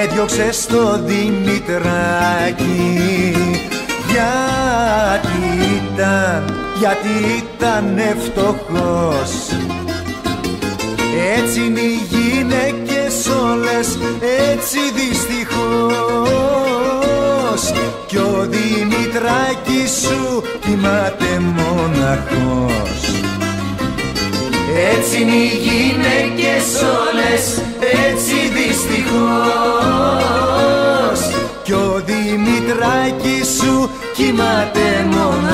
έδιωξε στο Δημητράκι. Γιατί ήταν φτωχός. Έτσι είναι οι γυναίκες όλες, έτσι δυστυχώς. Κι ο Δημητράκης σου κοιμάται μοναχός. Έτσι είναι οι γυναίκες όλες, έτσι δυστυχώς. Κι ο Δημητράκης σου κοιμάται μοναχός.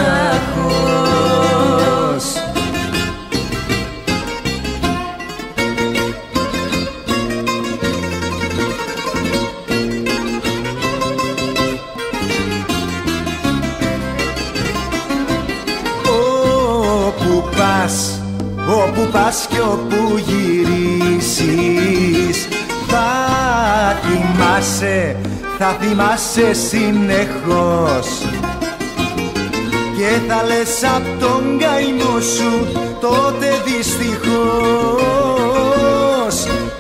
Όπου πας κι όπου γυρίσεις θα θυμάσαι συνεχώς. Και θα λες απ' τον καημό σου τότε δυστυχώς.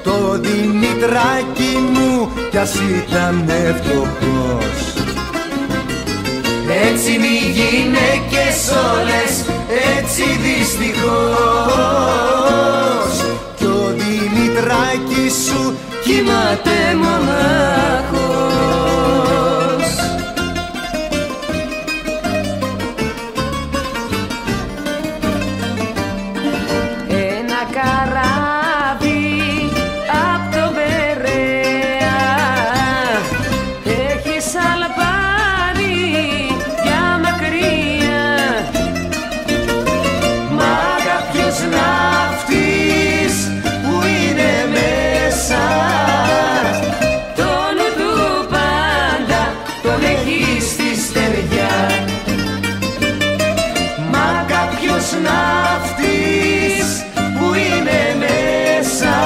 Το Δημητράκι μου κι ας ήταν φτωχός. Έτσι είναι οι γυναίκες όλες, έτσι δυστυχώς. Κι ο Δημητράκης σου κοιμάται μονάχος. Ένα καράβι απ' το Περαία έχει σαλπάρει για μακριά. Μα κάποιος ναύτης που είναι μέσα το νου του πάντα τον έχει στη στεριά. Μα κάποιος ναύτης που είναι μέσα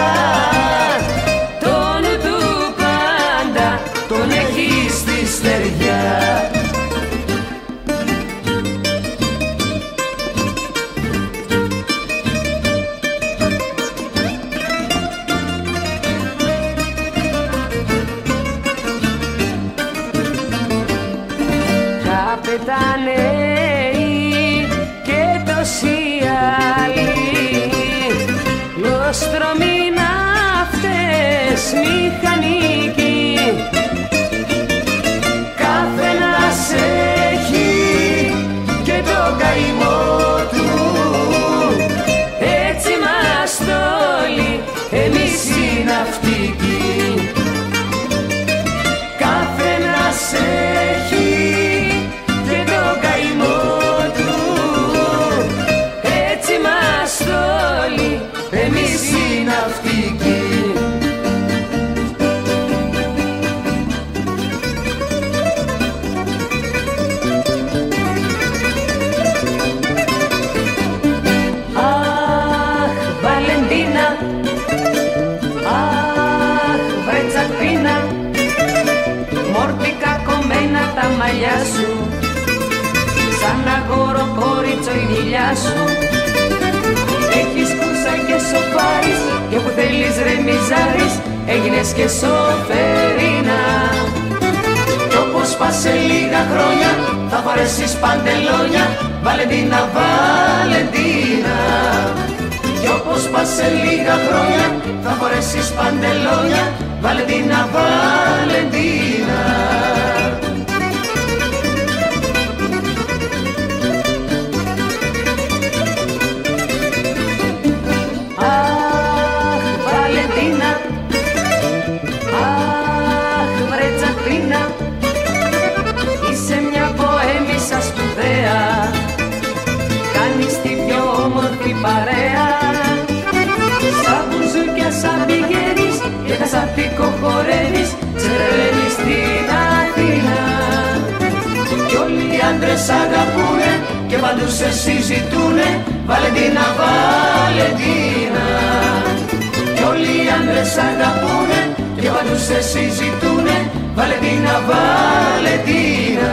το νου του πάντα τον έχει στη στεριά. Καπετάνεοι και τόσοι άλλοι, λοστρομοί ναύτες μηχανικοί, καθένας έχει και το καημό του. Έτσι είμαστε όλοι εμείς οι ναυτικοί. Καθένας έχει και το καημό του. Έτσι είμαστε όλοι εμείς οι ναυτικοί. Αχ, Βαλεντίνα, αχ, βρε τσακπίνα, μόρτικα κομμένα τα μαλλιά σου, σαν αγόρο κόριτσο η κοιλιά σου. Έχεις κούσα και σοφάρεις και όπου θέλεις ρε μιζάρεις, έγινες και σοφερίνα. Κι όπως πας σε λίγα χρόνια θα φορέσεις παντελόνια, Βαλεντίνα, Βαλεντίνα. Κι όπως πας σε λίγα χρόνια θα φορέσεις παντελόνια, Βαλεντίνα, Βαλεντίνα. Αχ, Βαλεντίνα, αχ, βρε τσακπίνα, είσαι μια ποέμισσα σπουδαία, κάνεις την πιο όμορφη παρέα. Σαν μπουζούκια σαν πηγαίνεις και τα σαπίκο χορεύεις, ξερελαίνεις στην Αθήνα. Κι όλοι οι άντρες αγαπούνε και παντού σε συζητούνε, Βαλεντίνα, Βαλεντίνα. Κι όλοι οι άντρες αγαπούνε και παντού σε συζητούνε, Βαλεντίνα, Βαλεντίνα.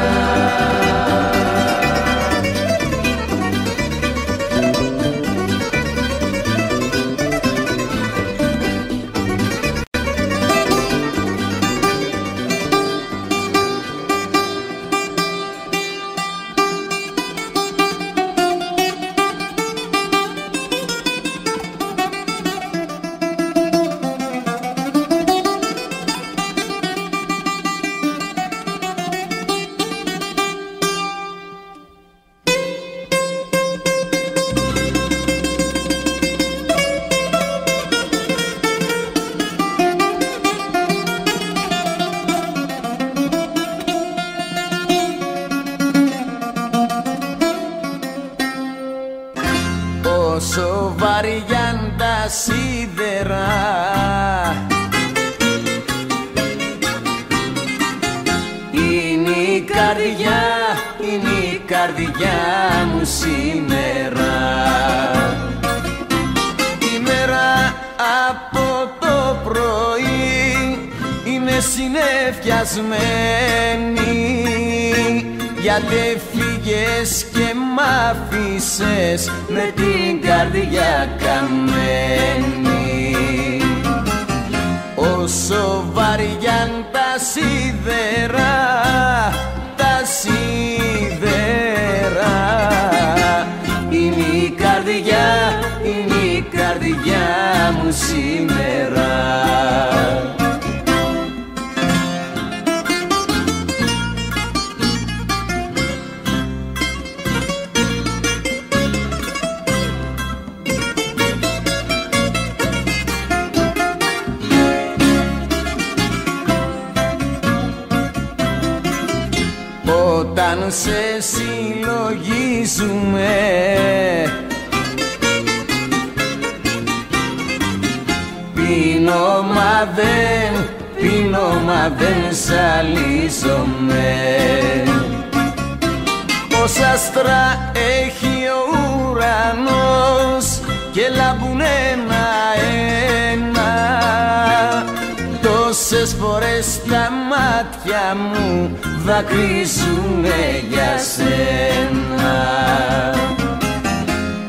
όσο βαριάν τα σίδερα. Είναι η καρδιά, είναι η καρδιά μου σήμερα. Η μέρα από το πρωί είναι συννεφιασμένη, γιατί έφυγες και μ' άφησες με την καρδιά καμένη. Όσο βαριάν τα σίδερα, τα σίδερα, είναι η καρδιά, είναι η καρδιά μου σήμερα. Όταν σε συλλογίζουμε πίνω μα δεν ζαλίζομαι. Πόσα άστρα έχει ο ουρανός και λάμπουν ένα-ένα, τόσες φορές τα μάτια μου δακρύζουνε για σένα.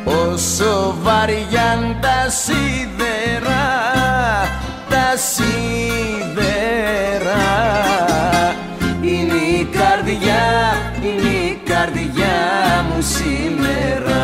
Όσο βαριάν τα σίδερα, τα σίδερα, είναι η καρδιά, είναι η καρδιά μου σήμερα.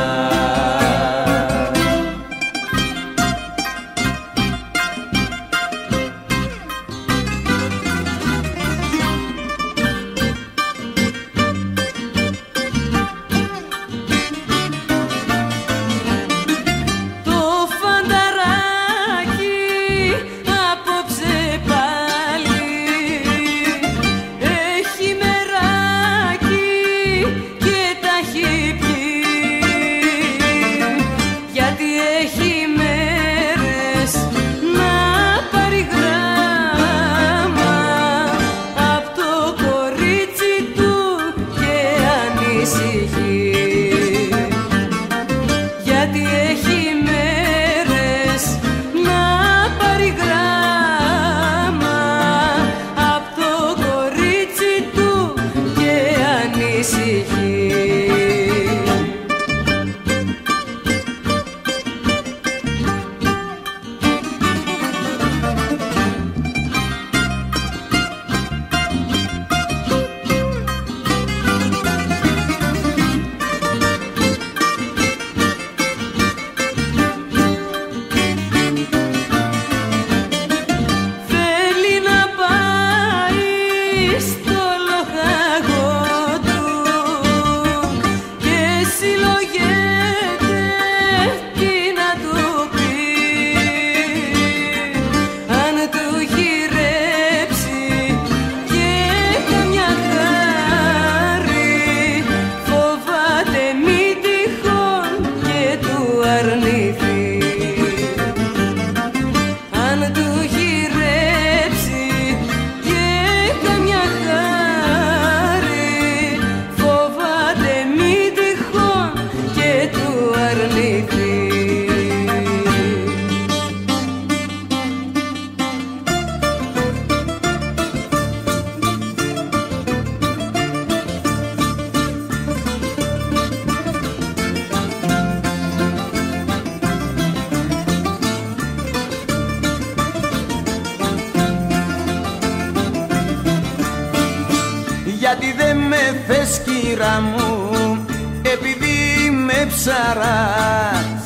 Γιατί δεν με θες κύρα μου, επειδή είμαι ψαράς.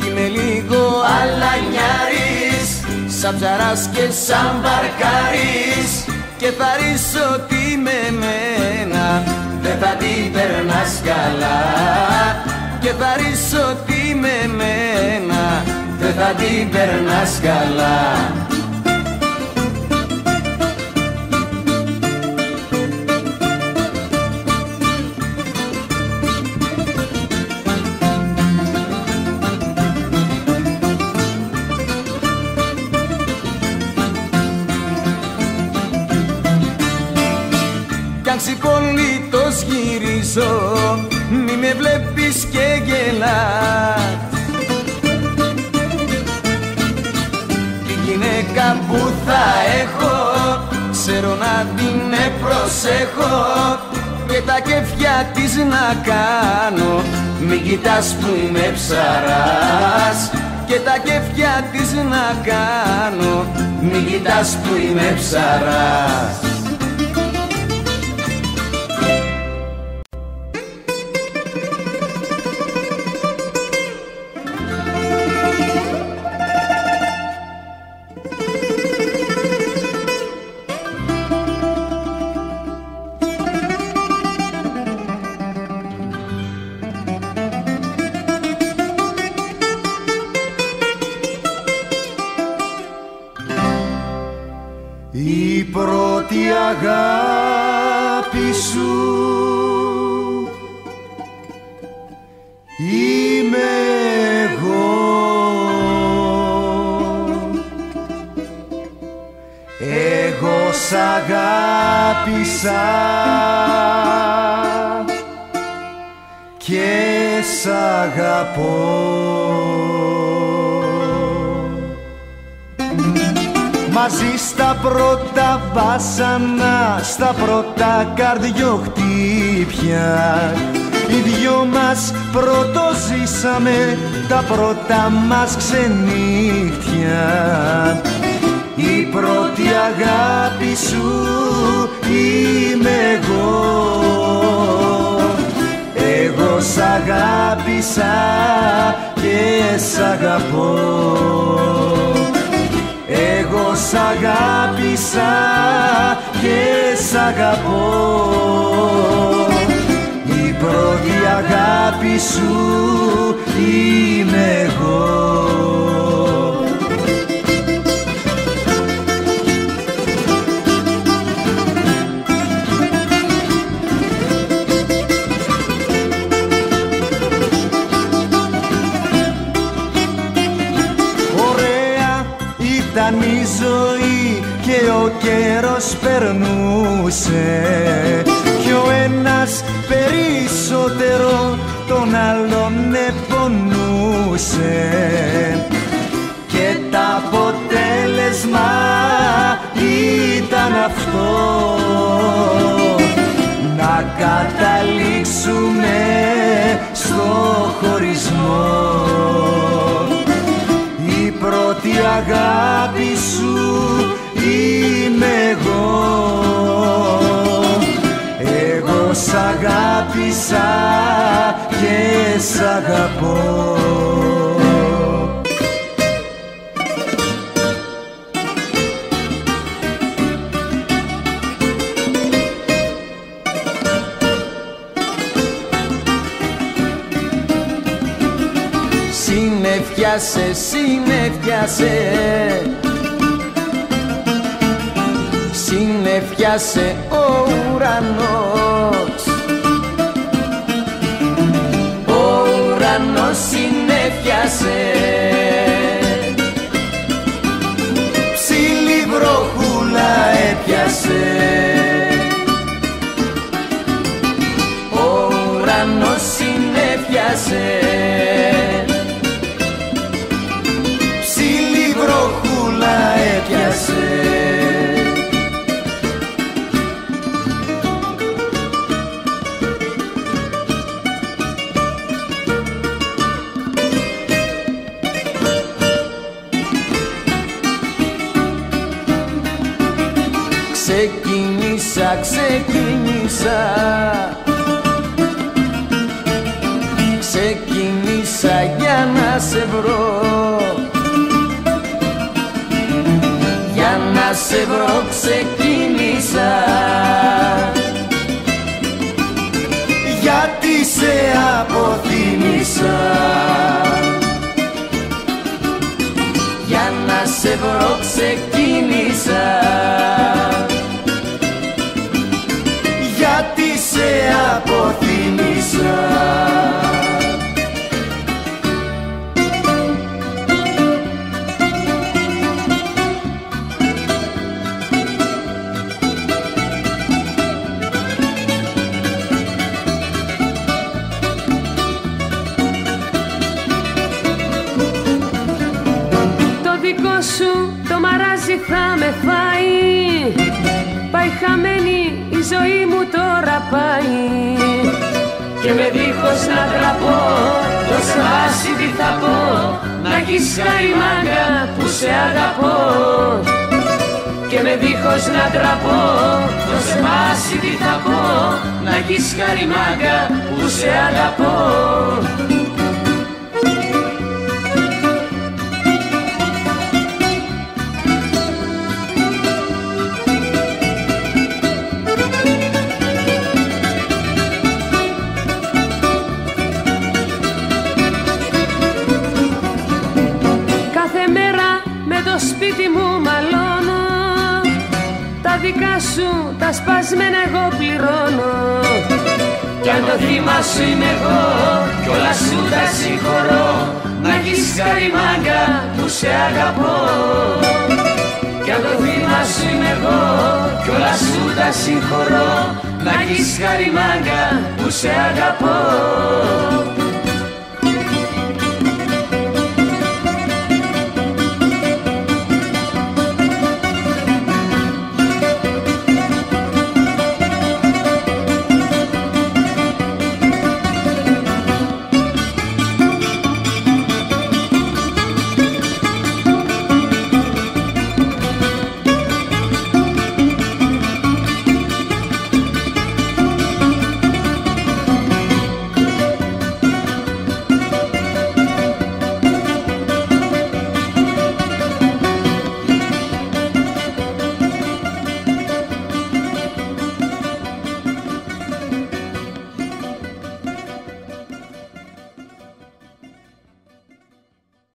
Είμαι λίγο αλανιάρης, σαν ψαράς και σαν βαρκάρης, και θα ρίσω ότι με μένα δεν θα την περνάς καλά. Και θα ρίσω ότι με μένα δεν θα την περνάς καλά. πολύτως γυρίζω, μη με βλέπεις και γελάς. Τη γυναίκα που θα έχω, ξέρω να την προσέχω και τα κέφια της να κάνω. Μην κοιτάς που είμαι ψαράς και τα κέφια της να κάνω. Μην κοιτάς που είμαι ψαράς. Η πρώτη αγάπη σου είμαι εγώ. Εγώ σ' αγάπησα και σ' αγαπώ. Μαζί στα πρώτα βάσανα, στα πρώτα καρδιοχτύπια, οι δυο μας πρώτο ζήσαμε τα πρώτα μας ξενύχτια. Η πρώτη αγάπη σου είμαι εγώ. Εγώ σ' αγάπησα και σ' αγαπώ. Εγώ σ' αγάπησα και σ' αγαπώ. Η πρώτη αγάπη σου είμαι εγώ. Ήταν η ζωή και ο καιρός περνούσε κι ο ένας περισσότερο τον άλλον επονούσε και το αποτέλεσμα ήταν αυτό, να καταλήξουμε στο χωρισμό. Η πρώτη αγάπη σου είμαι εγώ. Εγώ σ' αγάπησα και σ' αγαπώ. Συννεφιάσε, συννεφιάσε, συννεφιάσε ο ουρανός. Ο ουρανός συννεφιάσε, ψηλή βροχούλα έπιασε. Ο ουρανός συννεφιάσε, βροχούλα έπιασε. Ξεκίνησα, ξεκίνησα, ξεκίνησα για να σε βρω. Για να σε βρω ξεκίνησα, γιατί σε αποθύμησα. Για να σε βρω ξεκίνησα, γιατί σε αποθύμησα. θα με φάει. Πάει χαμένη η ζωή μου τώρα πάει. Και με δίχως να τραπώ, το σπάσει τι θα πω. Να έχεις χάρη μάγκα που σε αγαπώ. Και με δίχως να τραπώ, το σπάσει τι θα πω. Να έχεις χάρη μάγκα που σε αγαπώ. Σπίτι μου μαλώνω, τα δικά σου τα σπασμένα εγώ πληρώνω. Κι αν το θύμα σου είμαι εγώ, κι όλα σου τα συγχωρώ. Να έχεις χάρη μάγκα που σε αγαπώ. Κι αν το θύμα σου είμαι εγώ, κι όλα σου τα συγχωρώ. Να έχεις χάρη μάγκα που σε αγαπώ.